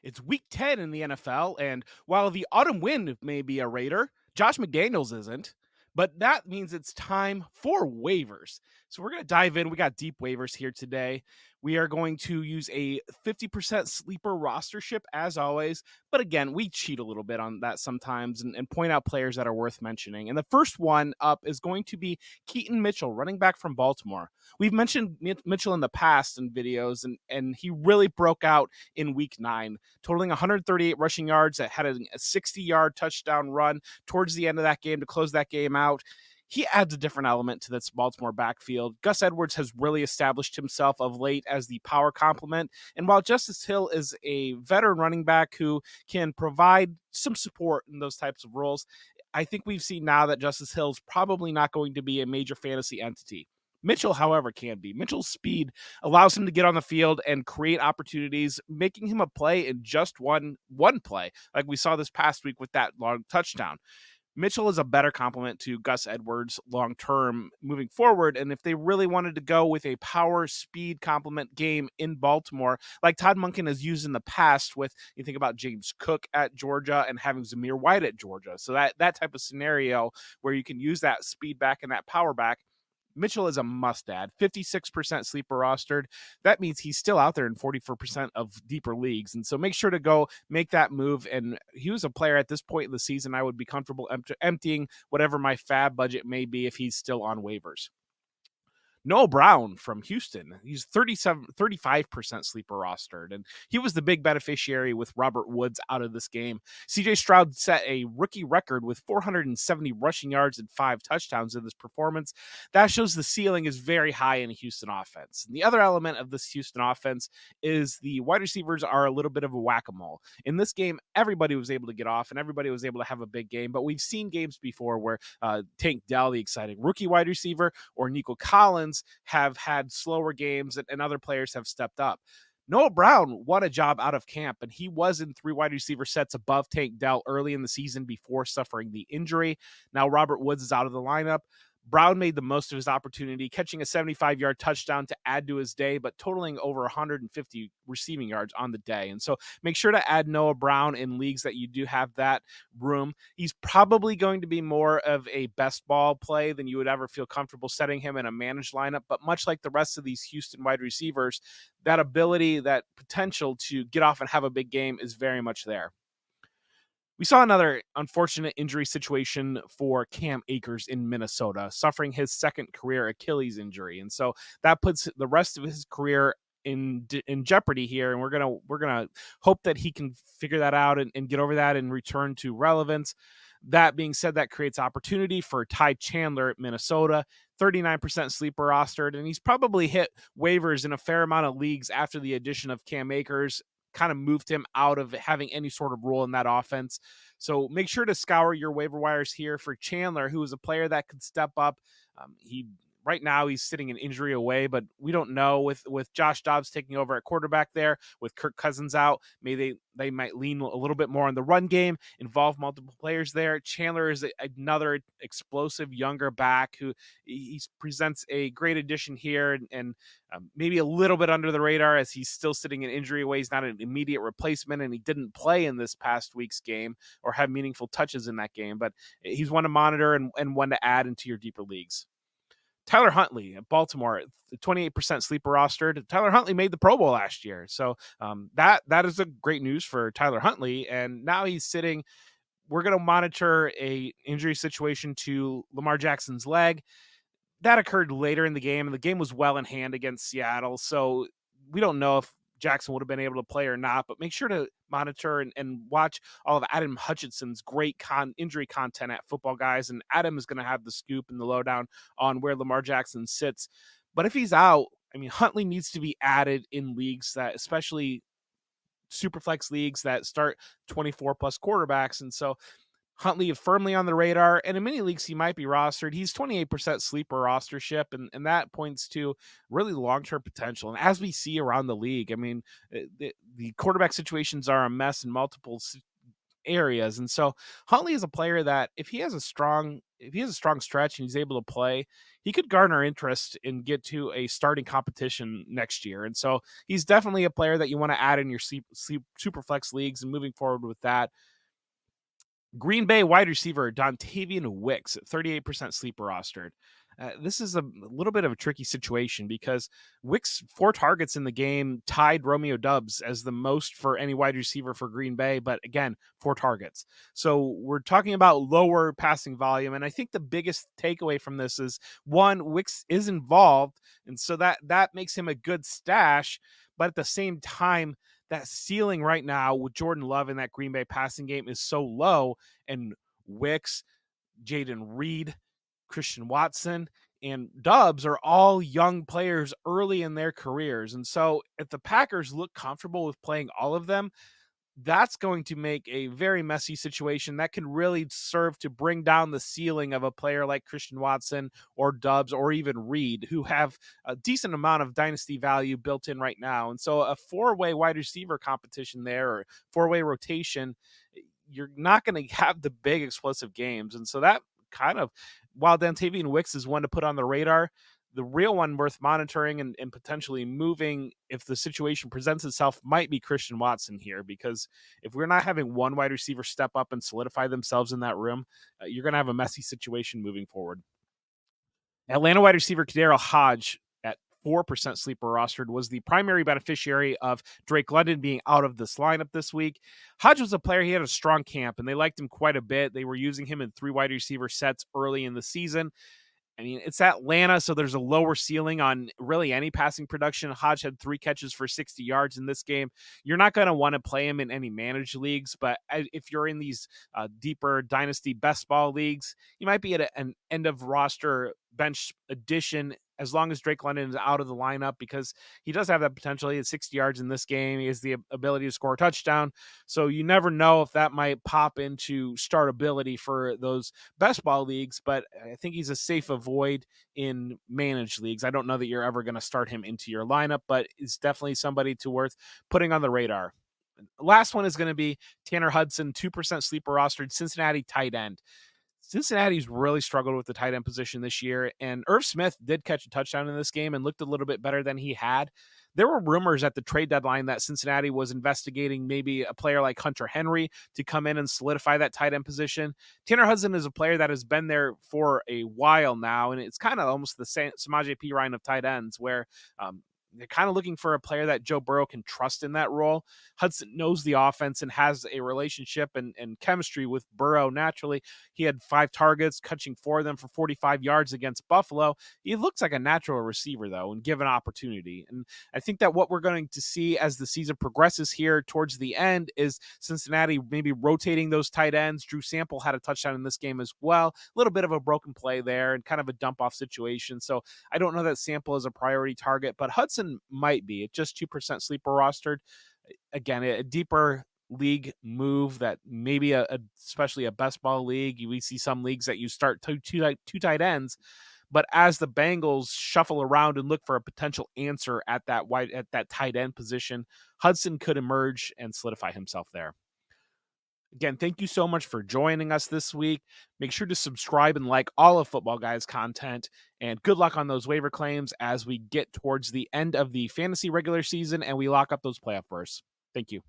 It's week 10 in the NFL, and while the autumn wind may be a Raider, Josh McDaniels isn't. But that means it's time for waivers. So we're going to dive in. We got deep waivers here today. We are going to use a 50% sleeper rostership as always. But again, we cheat a little bit on that sometimes and point out players that are worth mentioning. And the first one up is going to be Keaton Michell, running back from Baltimore. We've mentioned Mitchell in the past in videos, and he really broke out in week 9, totaling 138 rushing yards that had a 60-yard touchdown run towards the end of that game to close that game out. He adds a different element to this Baltimore backfield. Gus Edwards has really established himself of late as the power complement. And while Justice Hill is a veteran running back who can provide some support in those types of roles, I think we've seen now that Justice Hill is probably not going to be a major fantasy entity. Mitchell, however, can be. Mitchell's speed allows him to get on the field and create opportunities, making him a play in just one play, like we saw this past week with that long touchdown. Mitchell is a better complement to Gus Edwards long term moving forward. And if they really wanted to go with a power speed complement game in Baltimore, like Todd Monken has used in the past, with you think about James Cook at Georgia and having Zamir White at Georgia. So that type of scenario where you can use that speed back and that power back, Mitchell is a must add. 56% sleeper rostered. That means he's still out there in 44% of deeper leagues. And so make sure to go make that move. And he was a player at this point in the season I would be comfortable emptying whatever my fab budget may be if he's still on waivers. Noah Brown from Houston. He's 35% sleeper rostered, and he was the big beneficiary with Robert Woods out of this game. CJ Stroud set a rookie record with 470 rushing yards and 5 touchdowns in this performance. That shows the ceiling is very high in a Houston offense. And the other element of this Houston offense is the wide receivers are a little bit of a whack-a-mole. In this game, everybody was able to get off and everybody was able to have a big game, but we've seen games before where Tank Dell, the exciting rookie wide receiver, or Nico Collins have had slower games and other players have stepped up. Noah Brown won a job out of camp, and he was in 3 wide receiver sets above Tank Dell early in the season before suffering the injury. Now Robert Woods is out of the lineup. Brown made the most of his opportunity, catching a 75-yard touchdown to add to his day, but totaling over 150 receiving yards on the day. And so make sure to add Noah Brown in leagues that you do have that room. He's probably going to be more of a best ball play than you would ever feel comfortable setting him in a managed lineup. But much like the rest of these Houston wide receivers, that ability, that potential to get off and have a big game is very much there. We saw another unfortunate injury situation for Cam Akers in Minnesota, suffering his second career Achilles injury, and so that puts the rest of his career in jeopardy here. And we're gonna hope that he can figure that out and get over that and return to relevance. That being said, that creates opportunity for Ty Chandler at Minnesota, 39% sleeper rostered, and he's probably hit waivers in a fair amount of leagues after the addition of Cam Akers kind of moved him out of having any sort of role in that offense. So make sure to scour your waiver wires here for Chandler, who is a player that could step up. He Right now he's sitting an injury away, but we don't know with Josh Dobbs taking over at quarterback there, with Kirk Cousins out, maybe they might lean a little bit more on the run game, involve multiple players there. Chandler is another explosive younger back who he presents a great addition here, and maybe a little bit under the radar as he's still sitting in injury away. He's not an immediate replacement, and he didn't play in this past week's game or have meaningful touches in that game, but he's one to monitor and one to add into your deeper leagues. Tyler Huntley at Baltimore, 28% sleeper rostered. Tyler Huntley made the Pro Bowl last year. So that is a great news for Tyler Huntley. And now he's sitting. We're going to monitor a injury situation to Lamar Jackson's leg. That occurred later in the game, and the game was well in hand against Seattle. So we don't know if Jackson would have been able to play or not, but make sure to monitor and watch all of Adam Hutchinson's great injury content at Football Guys. And Adam is going to have the scoop and the lowdown on where Lamar Jackson sits. But if he's out, I mean, Huntley needs to be added in leagues that, especially superflex leagues that start 24 plus quarterbacks. And so Huntley firmly on the radar, and in many leagues he might be rostered. He's 28% sleeper rostership, and that points to really long-term potential. And as we see around the league, I mean, the quarterback situations are a mess in multiple areas. And so Huntley is a player that if he has a strong stretch and he's able to play, he could garner interest and get to a starting competition next year. And so he's definitely a player that you want to add in your super flex leagues. And moving forward with that, Green Bay wide receiver Dontayvion Wicks at 38% sleeper rostered. This is a little bit of a tricky situation because Wicks' 4 targets in the game tied Romeo Doubs as the most for any wide receiver for Green Bay, but again, 4 targets. So we're talking about lower passing volume, and I think the biggest takeaway from this is, one, Wicks is involved, and so that makes him a good stash, but at the same time, that ceiling right now with Jordan Love in that Green Bay passing game is so low, and Wicks, Jaden Reed, Christian Watson, and Doubs are all young players early in their careers. And so if the Packers look comfortable with playing all of them, that's going to make a very messy situation that can really serve to bring down the ceiling of a player like Christian Watson or Doubs or even Reed, who have a decent amount of dynasty value built in right now. And so a 4-way wide receiver competition there, or 4-way rotation, you're not going to have the big explosive games. And so that kind of, while Dontayvion Wicks is one to put on the radar, the real one worth monitoring and potentially moving if the situation presents itself might be Christian Watson here, because if we're not having one wide receiver step up and solidify themselves in that room, you're going to have a messy situation moving forward. Atlanta wide receiver Khadarel Hodge at 4% sleeper rostered was the primary beneficiary of Drake London being out of this lineup this week. Hodge was a player, he had a strong camp, and they liked him quite a bit. They were using him in 3 wide receiver sets early in the season. I mean, it's Atlanta, so there's a lower ceiling on really any passing production. Hodge had 3 catches for 60 yards in this game. You're not going to want to play him in any managed leagues, but if you're in these deeper dynasty best ball leagues, you might be at an end of roster bench addition as long as Drake London is out of the lineup, because he does have that potential. He has 60 yards in this game. He has the ability to score a touchdown. So you never know if that might pop into startability for those best ball leagues, but I think he's a safe avoid in managed leagues. I don't know that you're ever going to start him into your lineup, but it's definitely somebody worth putting on the radar. Last one is going to be Tanner Hudson, 2% sleeper rostered Cincinnati tight end. Cincinnati's really struggled with the tight end position this year, and Irv Smith did catch a touchdown in this game and looked a little bit better than he had. There were rumors at the trade deadline that Cincinnati was investigating maybe a player like Hunter Henry to come in and solidify that tight end position. Tanner Hudson is a player that has been there for a while now, and it's kind of almost the same Samaje Perine of tight ends, where they're kind of looking for a player that Joe Burrow can trust in that role. Hudson knows the offense and has a relationship and chemistry with Burrow naturally. He had 5 targets, catching 4 of them for 45 yards against Buffalo. He looks like a natural receiver, though, and given opportunity. And I think that what we're going to see as the season progresses here towards the end is Cincinnati maybe rotating those tight ends. Drew Sample had a touchdown in this game as well. A little bit of a broken play there and kind of a dump-off situation. So I don't know that Sample is a priority target, but Hudson might be at just 2% sleeper rostered. Again, a deeper league move that maybe especially a best ball league, we see some leagues that you start two tight ends, but as the Bengals shuffle around and look for a potential answer at that tight end position, Hudson could emerge and solidify himself there. Again, thank you so much for joining us this week. Make sure to subscribe and like all of Football Guys content, and good luck on those waiver claims as we get towards the end of the fantasy regular season and we lock up those playoff berths. Thank you.